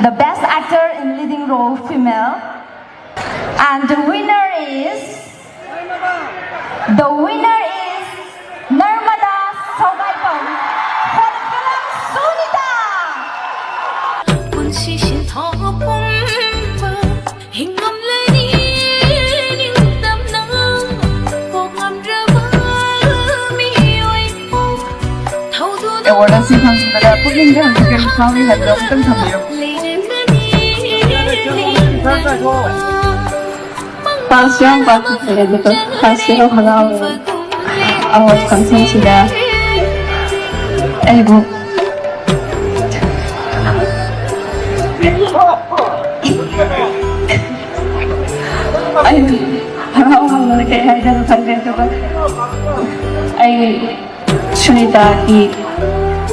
the best actor in leading role female. And the winner is Narmada Sogaipong for the film Sunita. 애월한 시상식마다 푸딩과 한국의 사회 활동 등탐이요. Passion bakit sila dito? Passion halaw. Awat kansan sila. Aygo. Ay, halaw halaw kaya hayda ng kansan ko. Ay, Sunita ki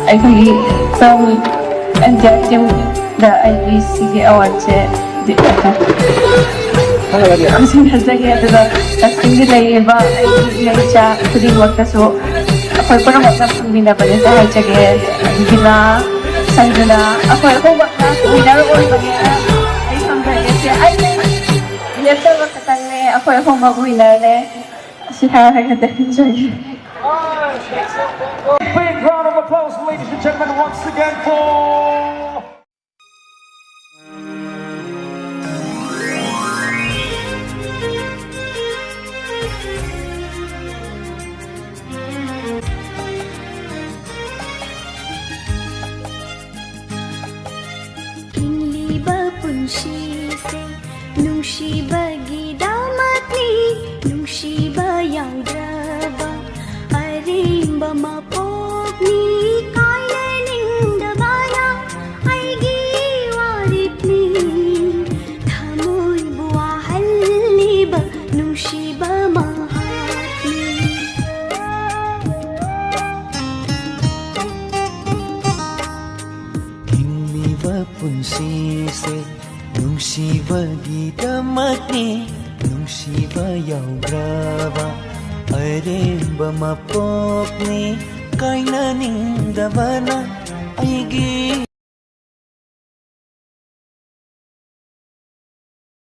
ꯑꯩꯈꯣꯏꯒꯤ film India ꯇꯤꯝꯗ ꯑꯩꯒꯤ ꯁꯤꯒꯤ ꯑꯦꯋꯥꯔꯗꯁꯦ ꯈꯪꯖꯒꯦ ꯑꯗꯨꯒ ꯀꯛꯆꯤꯡꯒꯤ ꯂꯩꯔꯤꯕ ꯑꯩꯒꯤ ꯏꯆꯥ ꯈꯨꯗꯤꯡꯃꯛꯇꯁꯨ ꯑꯩꯈꯣꯏ ꯄꯨꯝꯅꯃꯛꯅ ꯐꯪꯃꯤꯟꯅꯕꯅꯦꯁꯨ ꯍꯥꯏꯖꯒꯦ ꯒꯤꯅꯥ ꯁꯟꯖꯨꯅꯥ ꯑꯩꯈꯣꯏ ꯑꯍꯨꯝꯃꯛꯅ ꯋꯤꯅꯔ ꯑꯣꯏꯕꯅꯦꯅ ꯑꯩ ꯈꯪꯖꯒꯦ ꯑꯩꯅ ꯂꯦꯞꯇꯕ ꯈꯛꯇꯪꯅꯦ ꯑꯩꯈꯣꯏ ꯑꯍꯨꯝꯃꯛ ꯋꯤꯅꯔꯅꯦ ꯑꯁꯤ ꯍꯥꯏꯔꯒ ꯍꯥꯏꯖꯒꯦ. Big round of applause, ladies and gentlemen, once again for... Inliba punsise, nungsiba gidamatni, nungsiba yaudaba. Arimba mapokni kayaningdabana aigi waripni thamoy buwahalliba nushiba mahatni Inliba punsise nungsiba gidamatni nungsiba yaugraba Aremba mapokni kainaningdabana aigi